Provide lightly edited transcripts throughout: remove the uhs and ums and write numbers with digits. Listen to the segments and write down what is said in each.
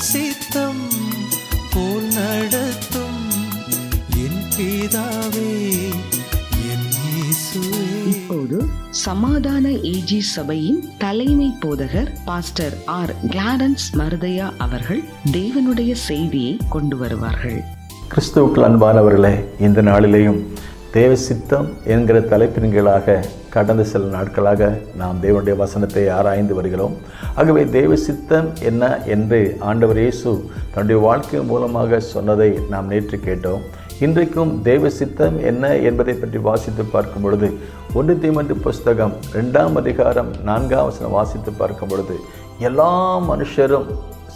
சித்தம் போல் நடத்தும் என் பிதாவே என் இயேசுவே. இப்போது சமாதான ஏஜி சபையின் தலைமை போதகர் பாஸ்டர் ஆர் கிளாரன்ஸ் மருதையா அவர்கள் தேவனுடைய செய்தியை கொண்டு வருவார்கள். கிறிஸ்துவுக்குள் அன்பானவர்களே, இந்த நாளிலேயும் தேவ சித்தம் என்கிற தலைப்பின் கீழாக கடந்த சில நாட்களாக நாம் தேவனுடைய வசனத்தை ஆராய்ந்து வருகிறோம். ஆகவே தேவ சித்தம் என்ன என்று ஆண்டவர் இயேசு தன்னுடைய வாழ்க்கை மூலமாக சொன்னதை நாம் நேற்று கேட்டோம். இன்றைக்கும் தேவ சித்தம் என்ன என்பதை பற்றி வாசித்து பார்க்கும் பொழுது 1 தீமோத்தேயு புஸ்தகம் 2ஆம் அதிகாரம் 4ஆம் வசனம் வாசித்து பார்க்கும் பொழுது, எல்லா மனுஷரும்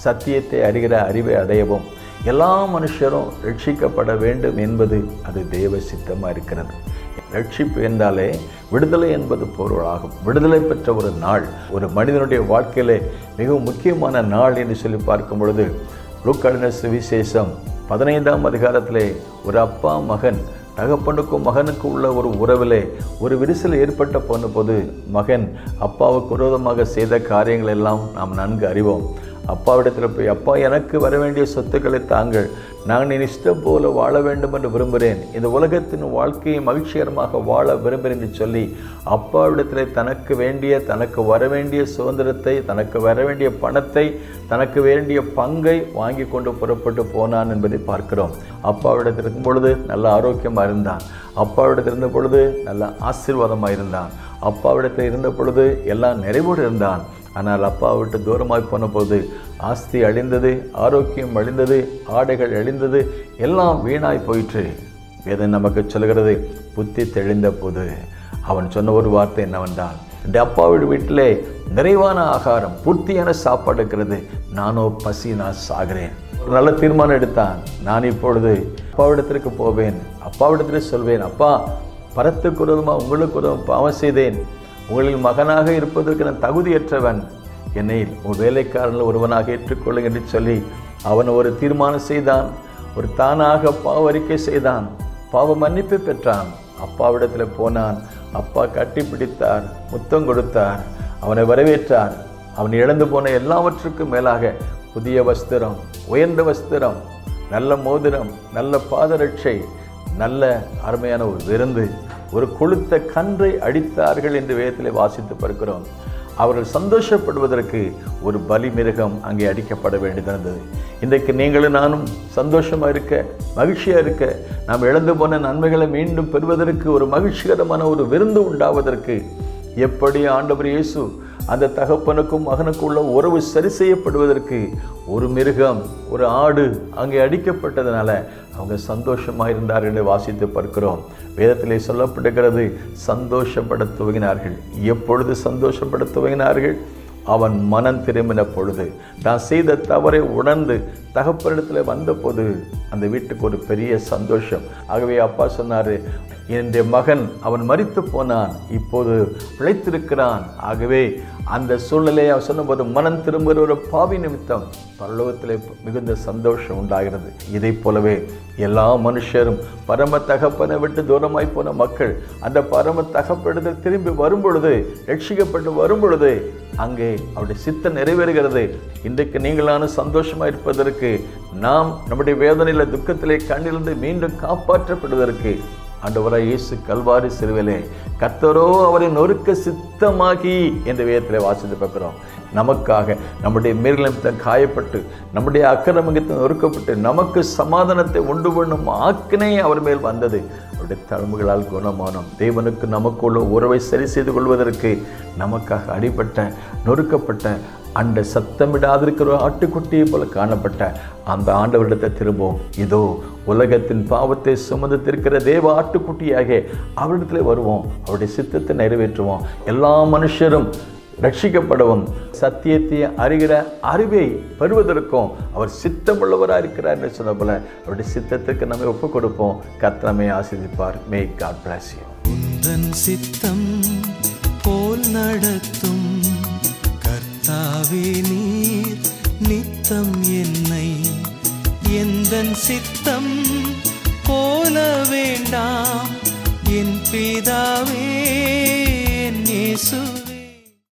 சத்தியத்தை அறிகிற அறிவை அடையவும் எல்லா மனுஷரும் ரட்சிக்கப்பட வேண்டும் என்பது அது தேவ சித்தமாக இருக்கிறது. ரட்சிப்பு என்றாலே விடுதலை என்பது பொருளாகும். விடுதலை பெற்ற ஒரு நாள் ஒரு மனிதனுடைய வாழ்க்கையிலே மிகவும் முக்கியமான நாள் என்று சொல்லி பார்க்கும் பொழுது, லூக்கா எழுதின சுவிசேஷம் 15ஆம் அதிகாரத்திலே ஒரு அப்பா மகன் தகப்பனுக்கும் மகனுக்கு உள்ள ஒரு உறவிலே ஒரு விரிசல் ஏற்பட்ட போது மகன் அப்பாவுக்கு விரோதமாக செய்த காரியங்கள் எல்லாம் நாம் நன்கு அறிவோம். அப்பாவிடத்தில் போய், அப்பா எனக்கு வர வேண்டிய சொத்துக்களை தாங்கள், நான் என் இஷ்டம் போல வாழ வேண்டும் என்று விரும்புகிறேன், இந்த உலகத்தின் வாழ்க்கையை மகிழ்ச்சிகரமாக வாழ விரும்புகிறேன் என்று சொல்லி அப்பாவிடத்தில் தனக்கு வர வேண்டிய சுதந்திரத்தை, தனக்கு வர வேண்டிய பணத்தை, தனக்கு வேண்டிய பங்கை வாங்கி கொண்டு புறப்பட்டு போனான் என்பதை பார்க்கிறோம். அப்பாவிடத்தில் இருக்கும் பொழுது நல்ல ஆரோக்கியமாக இருந்தான். அப்பாவிடத்தில் இருந்த பொழுது நல்ல ஆசீர்வாதமாக இருந்தான். அப்பாவிடத்தில் இருந்த பொழுது எல்லாம் நிறைவோடு இருந்தான். ஆனால் அப்பா விட்டு தூரமாய் போன போது ஆஸ்தி அழிந்தது, ஆரோக்கியம் அழிந்தது, ஆடைகள் அழிந்தது, எல்லாம் வீணாய் போயிற்று. வேதம் நமக்கு சொல்கிறது, புத்தி தெளிந்த போது அவன் சொன்ன ஒரு வார்த்தை என்னவென்றால், இந்த அப்பாவோட வீட்டிலே நிறைவான ஆகாரம், பூர்த்தியான சாப்பாடு இருக்கிறது, நானோ பசி, நான் சாகிறேன். ஒரு நல்ல தீர்மானம் எடுத்தான். நான் இப்பொழுது அப்பாவிடத்திற்கு போவேன், அப்பாவிடத்தில் சொல்வேன், அப்பா பரத்துக்கு விரோதமாக உங்களுக்கு விரோதமாக பாவம் செய்தேன், உங்களில் மகனாக இருப்பதற்கு நான் தகுதியற்றவன், என்னை ஒரு வேலைக்காரனில் ஒருவனாக ஏற்றுக்கொள்ளுங்க என்று சொல்லி அவன் ஒரு தீர்மானம் செய்தான். ஒரு தானாக பாவ அறிக்கை செய்தான், பாவ மன்னிப்பு பெற்றான். அப்பாவிடத்தில் போனான். அப்பா கட்டி பிடித்தார், முத்தம் கொடுத்தார், அவனை வரவேற்றார். அவன் இழந்து போன எல்லாவற்றுக்கும் மேலாக புதிய வஸ்திரம், உயர்ந்த வஸ்திரம், நல்ல மோதிரம், நல்ல பாதரட்சை, நல்ல அருமையான ஒரு விருந்து, ஒரு கொழுத்த கன்றை அடித்தார்கள் என்று வேதத்திலே வாசித்து பார்க்கிறோம். அவர்கள் சந்தோஷப்படுவதற்கு ஒரு பலி மிருகம் அங்கே அடிக்கப்பட வேண்டியிருந்தது. இன்றைக்கு நீங்களும் நானும் சந்தோஷமாக இருக்க, மகிழ்ச்சியாக இருக்க, நாம் இழந்து போன நன்மைகளை மீண்டும் பெறுவதற்கு, ஒரு மகிழ்ச்சிகரமான ஒரு விருந்து உண்டாவதற்கு எப்படி ஆண்டவர் இயேசு அந்த தகப்பனுக்கும் மகனுக்கும் உள்ள உறவு சரி செய்யப்படுவதற்கு ஒரு மிருகம், ஒரு ஆடு அங்கே அடிக்கப்பட்டதுனால அவங்க சந்தோஷமாக இருந்தார்கள் என்று வாசித்து பார்க்கிறோம். வேதத்திலே சொல்லப்படுகிறது, சந்தோஷப்பட துவங்கினார்கள். எப்பொழுது சந்தோஷப்பட துவங்கினார்கள்? அவன் மனம் திரும்பின பொழுது, தான் செய்த தவறை உணர்ந்து தகப்பனிடத்தில் வந்தபோது அந்த வீட்டுக்கு ஒரு பெரிய சந்தோஷம். ஆகவே அப்பா சொன்னார், என்னுடைய மகன் அவன் மரித்து போனான், இப்போது பிழைத்திருக்கிறான். ஆகவே அந்த சூழ்நிலையை அவர் சொன்னபோது மனம் திரும்புகிற ஒரு பாவி நிமித்தம் பரலோகத்திலே மிகுந்த சந்தோஷம் உண்டாகிறது. இதை போலவே எல்லா மனுஷரும் பரம தகப்பனை விட்டு தூரமாய் போன மக்கள் அந்த பரம தகப்பனிடத்தில் திரும்பி வரும் பொழுது, ரட்சிக்கப்பட்டு வரும் பொழுது அங்கே அவருடைய சித்தம் நிறைவேறுகிறது. இன்றைக்கு நீங்களான சந்தோஷமாக இருப்பதற்கு, நாம் நம்முடைய வேதனையில் துக்கத்திலே கண்ணிலிருந்து மீண்டும் காப்பாற்றப்படுவதற்கு ஆண்டவராய் இயேசு கல்வாரி சிலுவையிலே கர்த்தரோ அவரை நொறுக்க சித்தமாகி என்ற வேதத்திலே வாசித்து பார்க்கிறோம். நமக்காக நம்முடைய மீறலின் காயப்பட்டு, நம்முடைய அக்கிரமத்தில் நொறுக்கப்பட்டு, நமக்கு சமாதானத்தை உண்டு பண்ணும் ஆக்கினை அவர் மேல் வந்தது. அவருடைய தழும்புகளால் குணமானோம். தேவனுக்கு நமக்குள்ள உறவை சரி செய்து கொள்வதற்கு நமக்காக அடிபட்ட, நொறுக்கப்பட்ட, அந்த சத்தமிடாதிருக்கிற ஆட்டுக்குட்டியை போல காணப்பட்ட அந்த ஆண்டவரிடத்தை திரும்பவும், இதோ உலகத்தின் பாவத்தை சுமந்திருக்கிற தேவ ஆட்டுக்குட்டியாக அவரிடத்தில் வருவோம், அவருடைய சித்தத்தை நிறைவேற்றுவோம். எல்லா மனுஷரும் ரட்சிக்கப்படவும் சத்தியத்தை அறிகிற அறிவை பெறுவதற்கும் அவர் சித்தமுள்ளவராக இருக்கிறார் என்று சொன்ன போல அவருடைய சித்தத்துக்கு நம்ம ஒப்புக் கொடுப்போம். கர்த்தர் நம்மை ஆசீர்வதிப்பார். May God bless you. உந்தன் சித்தம் போல் நடத்தும் கர்த்தாவே, நீர் நித்தம் என்னை எந்தன் சித்தம் போல வேண்டாம் என் பிதாவே, என் இயேசு